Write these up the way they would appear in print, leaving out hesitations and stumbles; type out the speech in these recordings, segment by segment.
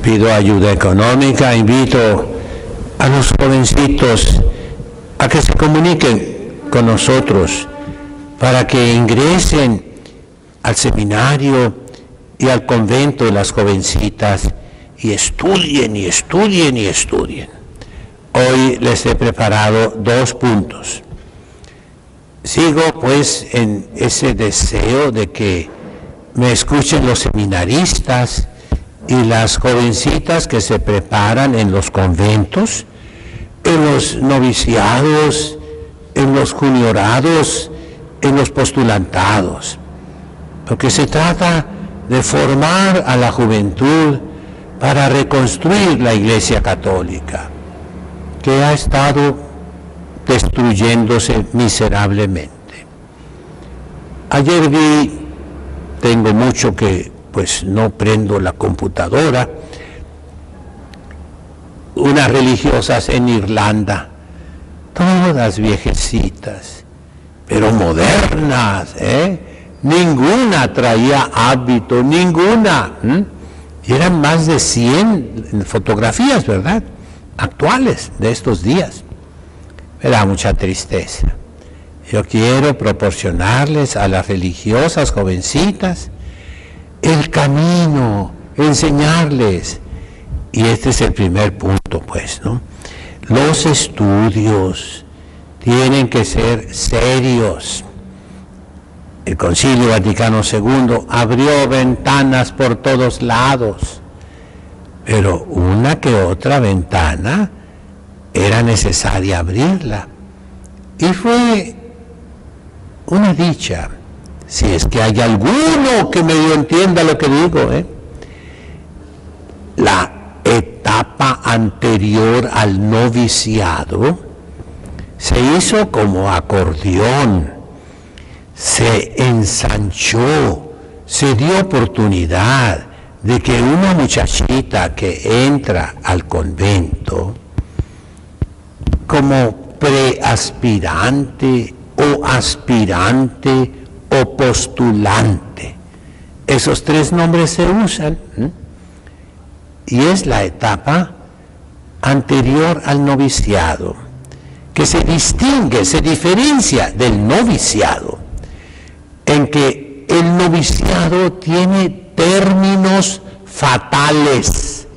pido ayuda económica, invito a los jovencitos a que se comuniquen con nosotros para que ingresen al seminario y al convento de las jovencitas y estudien y estudien y estudien. Hoy les he preparado 2 puntos. Sigo pues en ese deseo de que me escuchen los seminaristas y las jovencitas que se preparan en los conventos, en los noviciados, en los juniorados, en los postulantados, porque se trata de formar a la juventud para reconstruir la Iglesia Católica, que ha estado destruyéndose miserablemente. Ayer tengo mucho que pues no prendo la computadora, unas religiosas en Irlanda, todas viejecitas, pero modernas, ninguna traía hábito, ninguna, y eran más de 100 fotografías, ¿verdad?, actuales de estos días. Me da mucha tristeza. Yo quiero proporcionarles a las religiosas jovencitas el camino, enseñarles. Y este es el primer punto, pues, ¿no? Los estudios tienen que ser serios. El Concilio Vaticano II abrió ventanas por todos lados, pero una que otra ventana era necesaria abrirla. Y fue una dicha, si es que hay alguno que medio entienda lo que digo, la etapa anterior al noviciado se hizo como acordeón, se ensanchó, se dio oportunidad de que una muchachita que entra al convento como preaspirante o aspirante o postulante, esos 3 nombres se usan, y es la etapa anterior al noviciado, que se distingue, se diferencia del noviciado, en que el noviciado tiene términos fatales.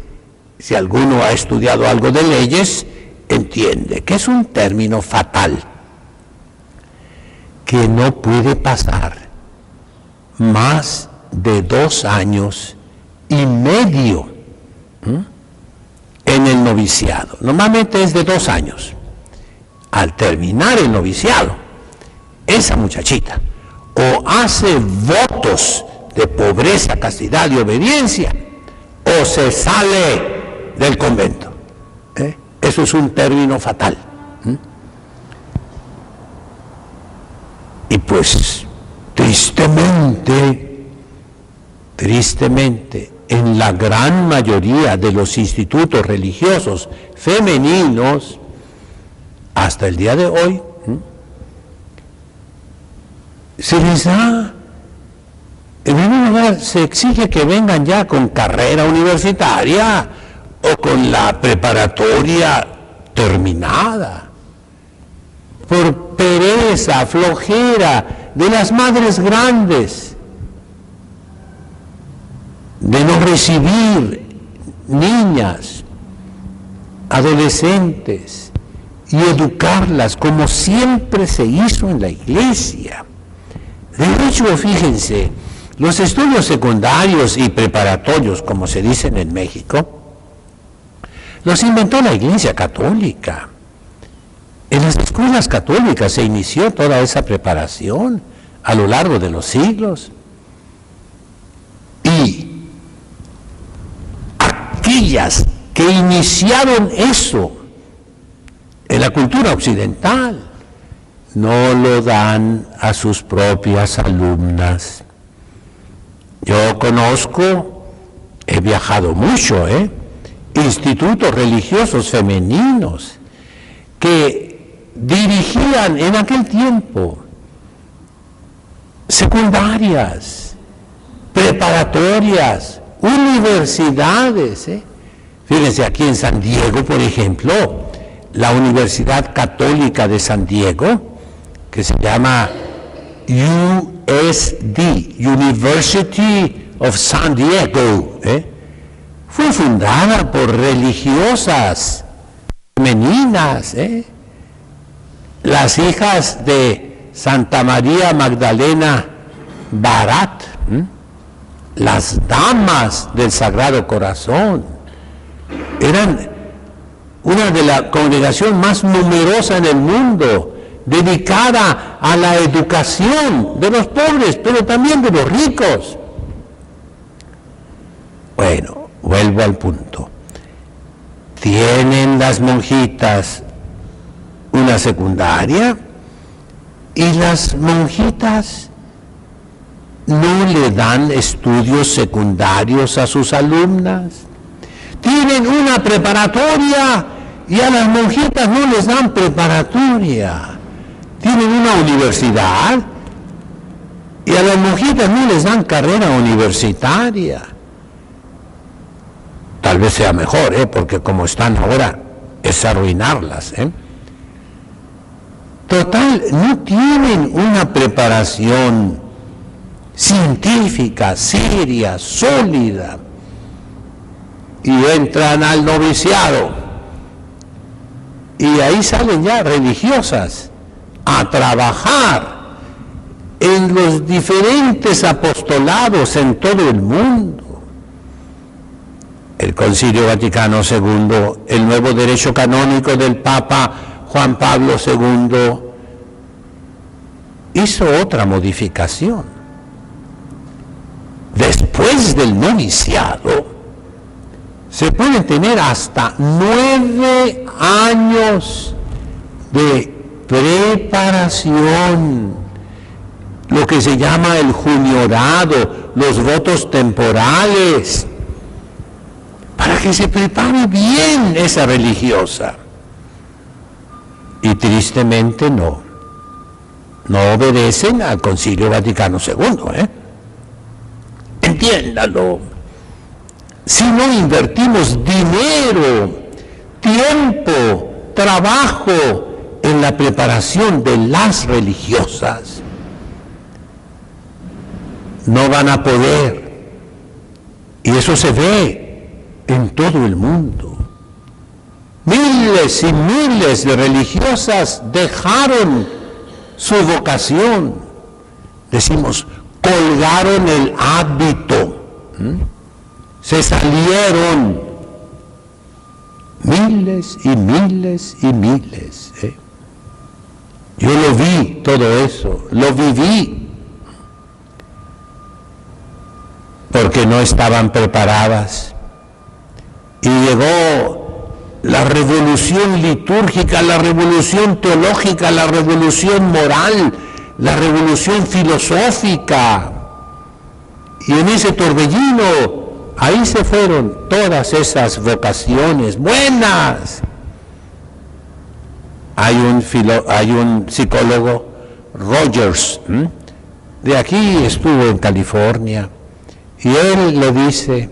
Si alguno ha estudiado algo de leyes, entiende que es un término fatal, que no puede pasar más de 2 años y medio en el noviciado. Normalmente es de 2 años. Al terminar el noviciado, esa muchachita o hace votos de pobreza, castidad y obediencia, o se sale del convento. Eso es un término fatal. Y pues, tristemente, en la gran mayoría de los institutos religiosos femeninos, hasta el día de hoy, se les da, en primer lugar, se exige que vengan ya con carrera universitaria o con la preparatoria terminada, por pereza, flojera de las madres grandes, de no recibir niñas, adolescentes, y educarlas como siempre se hizo en la Iglesia. De hecho, fíjense, los estudios secundarios y preparatorios, como se dicen en México, los inventó la Iglesia Católica. En las escuelas católicas se inició toda esa preparación a lo largo de los siglos. Y aquellas que iniciaron eso en la cultura occidental no lo dan a sus propias alumnas. Yo conozco, he viajado mucho, institutos religiosos femeninos que dirigían en aquel tiempo secundarias, preparatorias, universidades, Fíjense, aquí en San Diego, por ejemplo, la Universidad Católica de San Diego, que se llama USD, University of San Diego, fue fundada por religiosas femeninas, las hijas de Santa María Magdalena Barat, las damas del Sagrado Corazón, eran una de las congregaciones más numerosas en el mundo, dedicada a la educación de los pobres, pero también de los ricos. Bueno, vuelvo al punto. Tienen las monjitas una secundaria y las monjitas no le dan estudios secundarios a sus alumnas. Tienen una preparatoria y a las monjitas no les dan preparatoria. Tienen una universidad y a las monjitas no les dan carrera universitaria. Tal vez sea mejor, porque como están ahora es arruinarlas. Total, no tienen una preparación científica, seria, sólida, y entran al noviciado y ahí salen ya religiosas a trabajar en los diferentes apostolados en todo el mundo. El Concilio Vaticano II, el nuevo derecho canónico del Papa Juan Pablo II, hizo otra modificación. Después del noviciado, se pueden tener hasta 9 años de preparación, lo que se llama el juniorado, los votos temporales, para que se prepare bien esa religiosa. Y tristemente no obedecen al Concilio Vaticano II, Entiéndalo. Si no invertimos dinero, tiempo, trabajo en la preparación de las religiosas, no van a poder. Y eso se ve en todo el mundo. Miles y miles de religiosas dejaron su vocación. Decimos, colgaron el hábito. Se salieron miles y miles y miles. Yo lo vi todo eso, lo viví, porque no estaban preparadas. Y llegó la revolución litúrgica, la revolución teológica, la revolución moral, la revolución filosófica. Y en ese torbellino, ahí se fueron todas esas vocaciones buenas. Hay un psicólogo, Rogers, de aquí estuvo en California, y él le dice,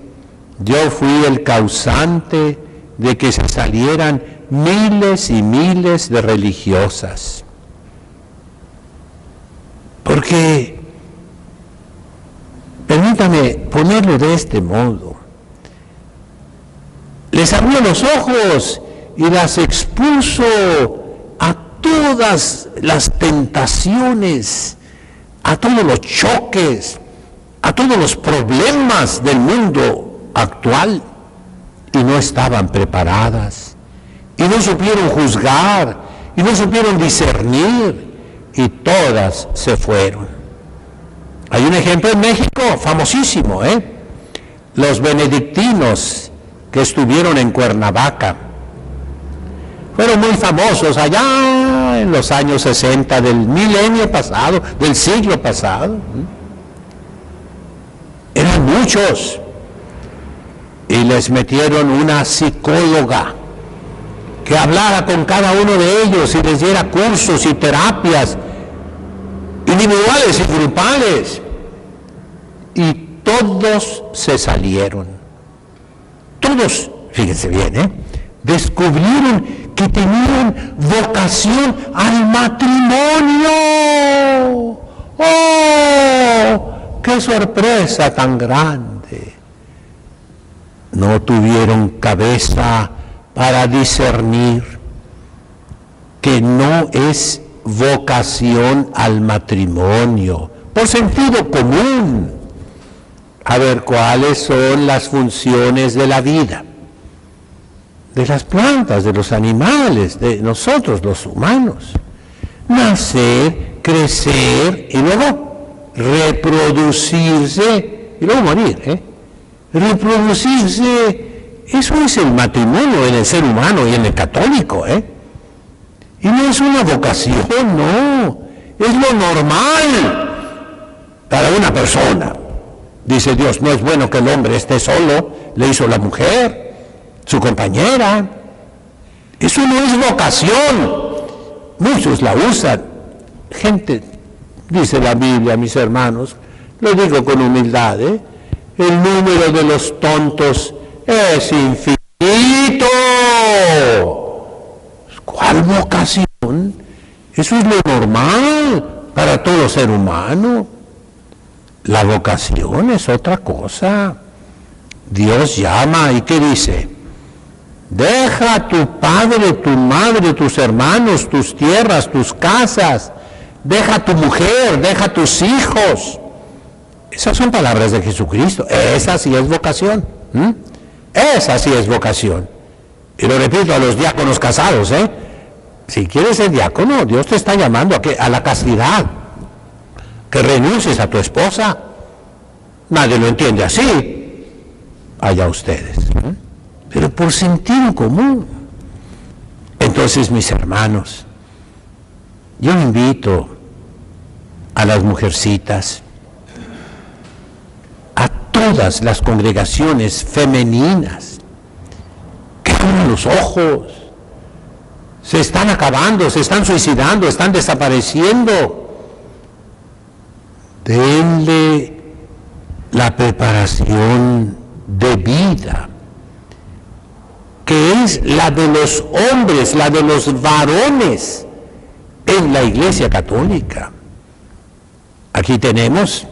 yo fui el causante de que se salieran miles y miles de religiosas. Porque, permítame ponerlo de este modo, les abrió los ojos y las expuso a todas las tentaciones, a todos los choques, a todos los problemas del mundo actual, y no estaban preparadas, y no supieron juzgar, y no supieron discernir, y todas se fueron. Hay un ejemplo en México famosísimo, los benedictinos que estuvieron en Cuernavaca. Fueron muy famosos allá en los años 60 del milenio pasado, del siglo pasado. Eran muchos. Y les metieron una psicóloga que hablara con cada uno de ellos y les diera cursos y terapias individuales y grupales. Y todos se salieron. Todos fíjense bien, descubrieron que tenían vocación al matrimonio. ¡Oh! ¡Qué sorpresa tan grande! No tuvieron cabeza para discernir que no es vocación al matrimonio, por sentido común. A ver, ¿cuáles son las funciones de la vida? De las plantas, de los animales, de nosotros los humanos. Nacer, crecer y luego reproducirse y luego morir. Reproducirse, eso es el matrimonio en el ser humano y en el católico. Y no es una vocación, no, es lo normal para una persona. Dice Dios, no es bueno que el hombre esté solo, le hizo la mujer, su compañera. Eso no es vocación. Muchos la usan. Gente, dice la Biblia, mis hermanos, lo digo con humildad, el número de los tontos es infinito. ¿Cuál vocación? Eso es lo normal para todo ser humano. La vocación es otra cosa. Dios llama y ¿qué dice? Deja a tu padre, tu madre, tus hermanos, tus tierras, tus casas. Deja a tu mujer, deja a tus hijos. Esas son palabras de Jesucristo. Esa sí es vocación. Esa sí es vocación. Y lo repito a los diáconos casados, si quieres ser diácono, Dios te está llamando a la castidad. Que renuncies a tu esposa. Nadie lo entiende así. Allá ustedes. Pero por sentido común. Entonces, mis hermanos, yo invito a las mujercitas, a todas las congregaciones femeninas, que abran los ojos. Se están acabando, se están suicidando, están desapareciendo. Denle la preparación de vida, que es la de los hombres, la de los varones en la Iglesia Católica. Aquí tenemos,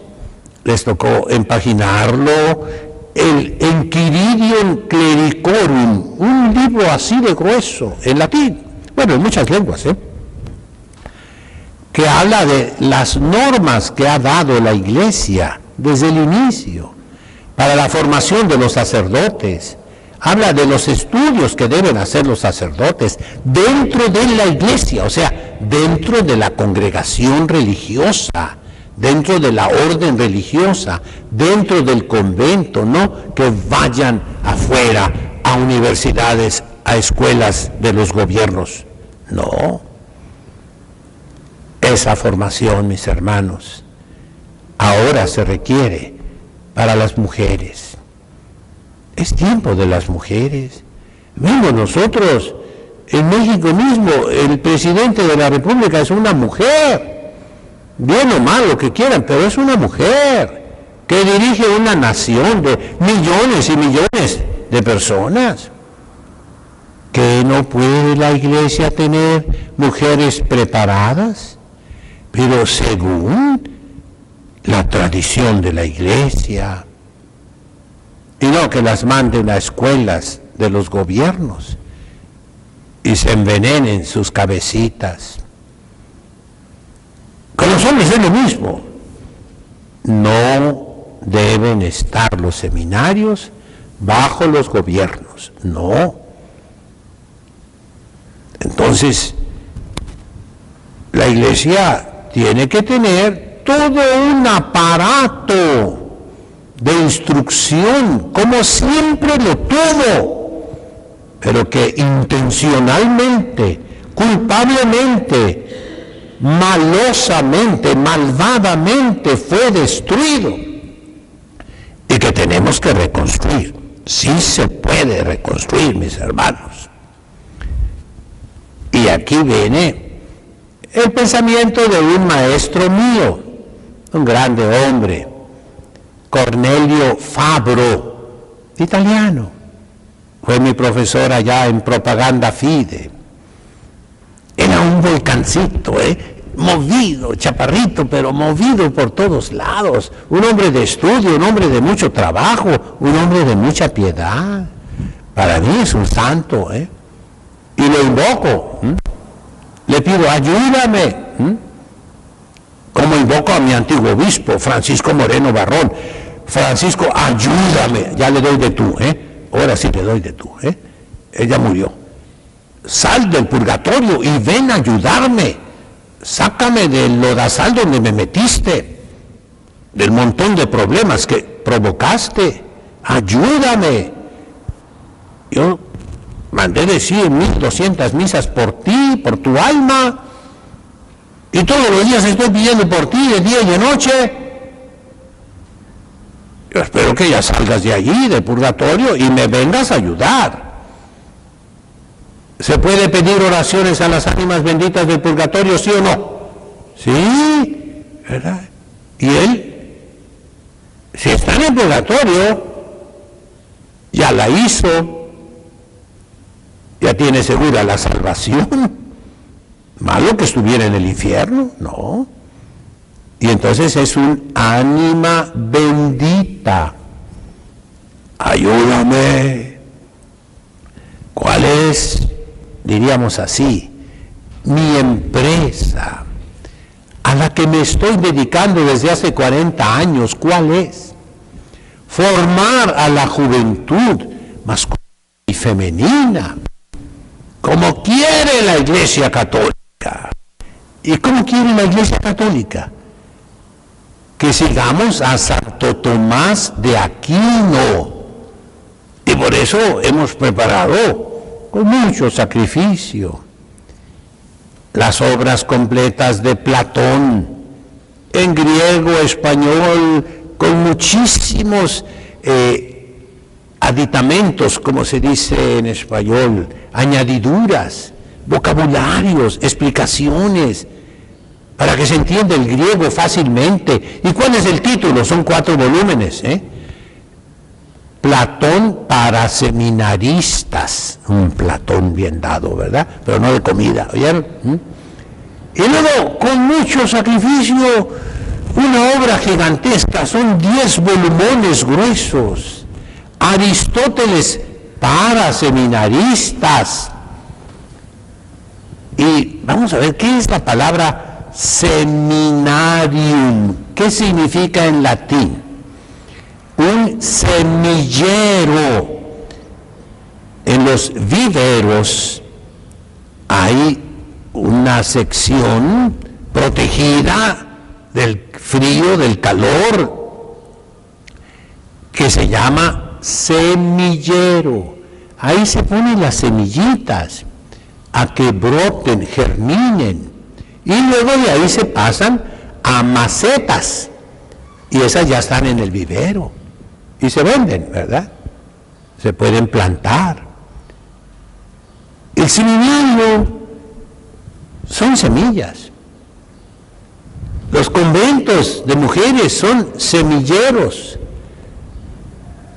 les tocó empaginarlo, el Enchiridion Clericorum, un libro así de grueso, en latín, bueno, en muchas lenguas, que habla de las normas que ha dado la Iglesia desde el inicio para la formación de los sacerdotes. Habla de los estudios que deben hacer los sacerdotes dentro de la Iglesia, o sea, dentro de la congregación religiosa, dentro de la orden religiosa, dentro del convento, no que vayan afuera a universidades, a escuelas de los gobiernos. No. Esa formación, mis hermanos, ahora se requiere para las mujeres. Es tiempo de las mujeres. Vemos nosotros, en México mismo, el presidente de la República es una mujer. Bien o mal, lo que quieran, pero es una mujer que dirige una nación de millones y millones de personas. ¿Que no puede la Iglesia tener mujeres preparadas? Pero según la tradición de la Iglesia, y no que las manden a escuelas de los gobiernos y se envenenen sus cabecitas. Con los hombres es lo mismo. No deben estar los seminarios bajo los gobiernos, no. Entonces, la Iglesia tiene que tener todo un aparato de instrucción, como siempre lo tuvo, pero que intencionalmente, culpablemente, malosamente, malvadamente fue destruido y que tenemos que reconstruir. Sí se puede reconstruir, mis hermanos. Y aquí viene el pensamiento de un maestro mío, un grande hombre, Cornelio Fabro, italiano, fue mi profesor allá en Propaganda Fide. Era un volcancito, movido, chaparrito, pero movido por todos lados. Un hombre de estudio, un hombre de mucho trabajo, un hombre de mucha piedad. Para mí es un santo, y lo invoco. Le pido, ayúdame. Como invoco a mi antiguo obispo, Francisco Moreno Barrón. Francisco, ayúdame. Ya le doy de tú, ahora sí le doy de tú, Ella murió. Sal del purgatorio y ven a ayudarme. Sácame del lodazal donde me metiste, del montón de problemas que provocaste. Ayúdame. Yo mandé decir 1200 misas por ti, por tu alma, y todos los días estoy pidiendo por ti, de día y de noche. Yo espero que ya salgas de allí, del purgatorio, y me vengas a ayudar. ¿Se puede pedir oraciones a las ánimas benditas del purgatorio, sí o no? Sí, ¿verdad? Y él, si está en el purgatorio, ya la hizo, ya tiene segura la salvación. Malo que estuviera en el infierno, no. Y entonces es un ánima bendita. Ayúdame. ¿Cuál es, diríamos así, mi empresa a la que me estoy dedicando desde hace 40 años? ¿Cuál es? Formar a la juventud masculina y femenina, como quiere la Iglesia Católica. ¿Y cómo quiere la Iglesia Católica? Que sigamos a Santo Tomás de Aquino. Y por eso hemos preparado con mucho sacrificio las obras completas de Platón, en griego, español, con muchísimos aditamentos, como se dice en español, añadiduras, vocabularios, explicaciones, para que se entienda el griego fácilmente. ¿Y cuál es el título? Son 4 volúmenes, Platón para seminaristas. Un Platón bien dado, ¿verdad? Pero no de comida, ¿oyeron? Y luego, con mucho sacrificio, una obra gigantesca, son 10 volúmenes gruesos. Aristóteles para seminaristas. Y vamos a ver, ¿qué es la palabra seminarium? ¿Qué significa en latín? Un semillero. En los viveros hay una sección protegida del frío, del calor, que se llama semillero. Ahí se ponen las semillitas a que broten, germinen, y luego de ahí se pasan a macetas, y esas ya están en el vivero y se venden, ¿verdad? Se pueden plantar. El seminario son semillas. Los conventos de mujeres son semilleros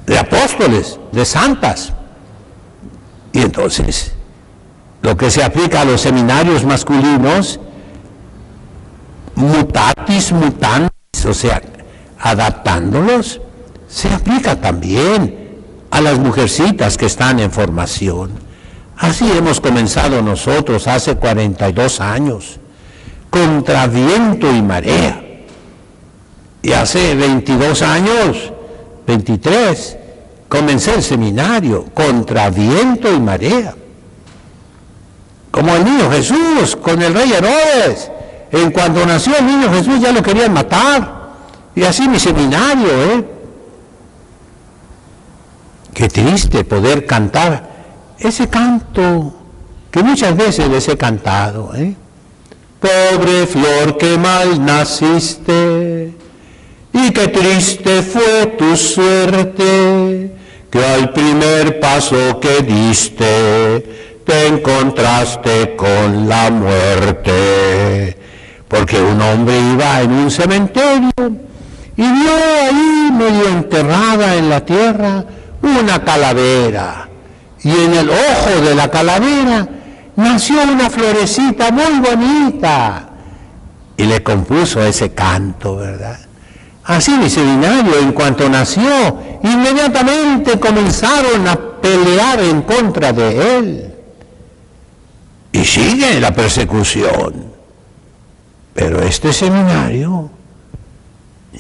de apóstoles, de santas. Y entonces, lo que se aplica a los seminarios masculinos, mutatis mutandis, o sea, adaptándolos, se aplica también a las mujercitas que están en formación. Así hemos comenzado nosotros hace 42 años, contra viento y marea. Y hace 22 años, 23, comencé el seminario, contra viento y marea. Como el niño Jesús, con el rey Herodes. En cuanto nació el niño Jesús ya lo querían matar. Y así mi seminario, Qué triste poder cantar ese canto que muchas veces les he cantado, Pobre flor que mal naciste, y qué triste fue tu suerte, que al primer paso que diste, te encontraste con la muerte. Porque un hombre iba en un cementerio y vio ahí medio enterrada en la tierra una calavera. y en el ojo de la calavera nació una florecita muy bonita. Y le compuso ese canto, ¿verdad? Así mi seminario, en cuanto nació, inmediatamente comenzaron a pelear en contra de él. Y sigue la persecución. Pero este seminario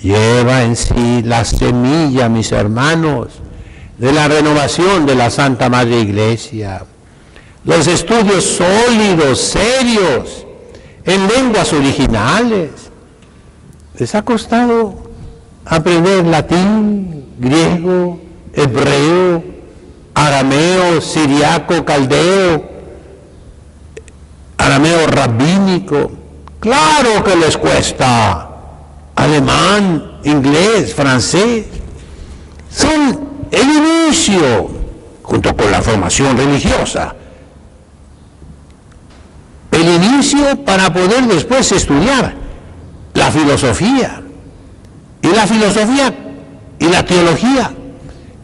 lleva en sí la semilla, mis hermanos, de la renovación de la Santa Madre Iglesia. Los estudios sólidos, serios, en lenguas originales. Les ha costado aprender latín, griego, hebreo, arameo, siriaco, caldeo, arameo rabínico. Claro que les cuesta. Alemán, inglés, francés. Son el inicio, junto con la formación religiosa, el inicio para poder después estudiar la filosofía. Y la filosofía y la teología,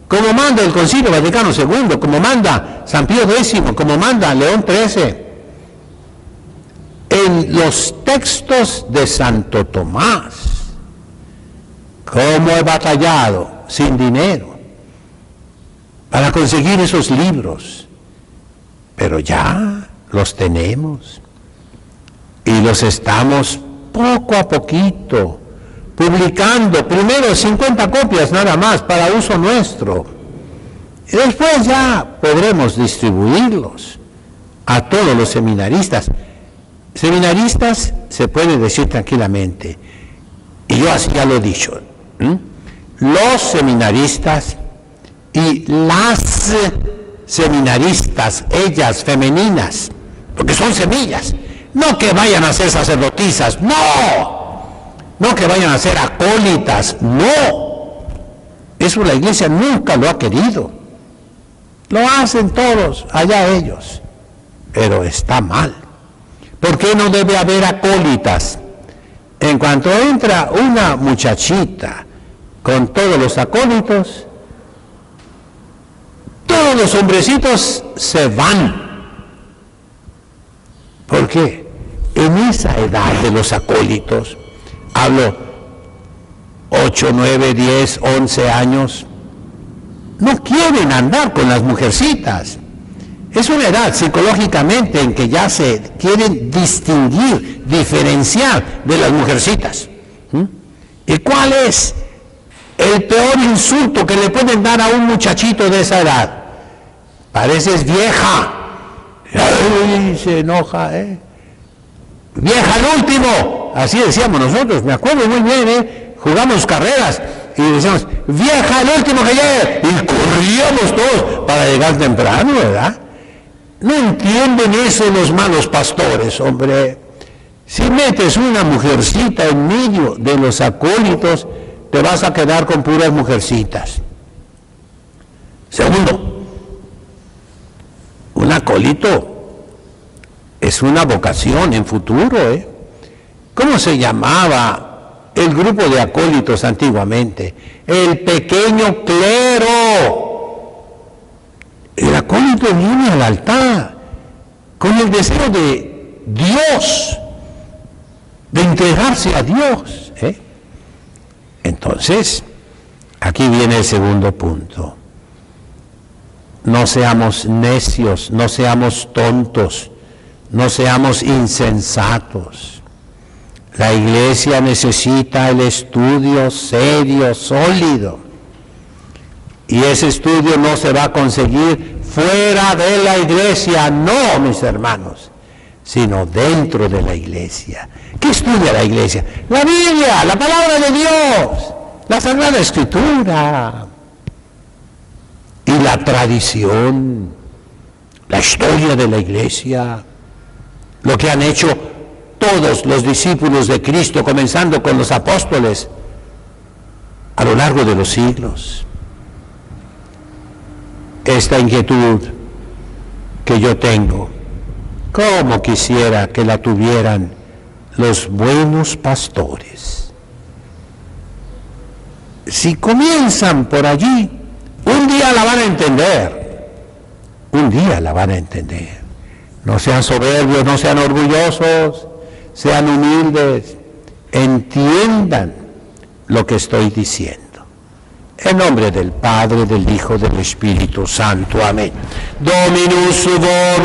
como manda el Concilio Vaticano II, como manda San Pío X, como manda León XIII, en los textos de Santo Tomás. Cómo he batallado sin dinero para conseguir esos libros, pero ya los tenemos y los estamos poco a poquito publicando, primero 50 copias nada más para uso nuestro, y después ya podremos distribuirlos a todos los seminaristas. Seminaristas se puede decir tranquilamente, y yo así ya lo he dicho, los seminaristas y las seminaristas, ellas femeninas, porque son semillas, no que vayan a ser sacerdotisas, no que vayan a ser acólitas, no, eso la Iglesia nunca lo ha querido, lo hacen todos, allá ellos, pero está mal. ¿Por qué no debe haber acólitas? En cuanto entra una muchachita con todos los acólitos, todos los hombrecitos se van. ¿Por qué? En esa edad de los acólitos, hablo 8, 9, 10, 11 años, no quieren andar con las mujercitas. Es una edad psicológicamente en que ya se quieren distinguir, diferenciar de las mujercitas. ¿Y cuál es el peor insulto que le pueden dar a un muchachito de esa edad? Pareces vieja. Ay, se enoja, ¿eh? Vieja al último. Así decíamos nosotros, me acuerdo muy bien, ¿eh? Jugamos carreras y decíamos, vieja al último que llegue. Y corríamos todos para llegar temprano, ¿verdad? No entienden eso los malos pastores, hombre. Si metes una mujercita en medio de los acólitos, te vas a quedar con puras mujercitas. Segundo, un acólito es una vocación en futuro, ¿eh? ¿Cómo se llamaba el grupo de acólitos antiguamente? El pequeño clero. El acólito viene al altar con el deseo de Dios, de entregarse a Dios, ¿eh? Entonces, aquí viene el segundo punto. No seamos necios, no seamos tontos, no seamos insensatos. La Iglesia necesita el estudio serio, sólido. Y ese estudio no se va a conseguir fuera de la Iglesia, no, mis hermanos, sino dentro de la Iglesia. ¿Qué estudia la Iglesia? La Biblia, la palabra de Dios, la Sagrada Escritura y la tradición, la historia de la Iglesia, lo que han hecho todos los discípulos de Cristo, comenzando con los apóstoles, a lo largo de los siglos. Esta inquietud que yo tengo, cómo quisiera que la tuvieran los buenos pastores. Si comienzan por allí, un día la van a entender, día la van a entender. No sean soberbios, no sean orgullosos, sean humildes, entiendan lo que estoy diciendo. En nombre del Padre, del Hijo, del Espíritu Santo. Amén. Dominus vobis.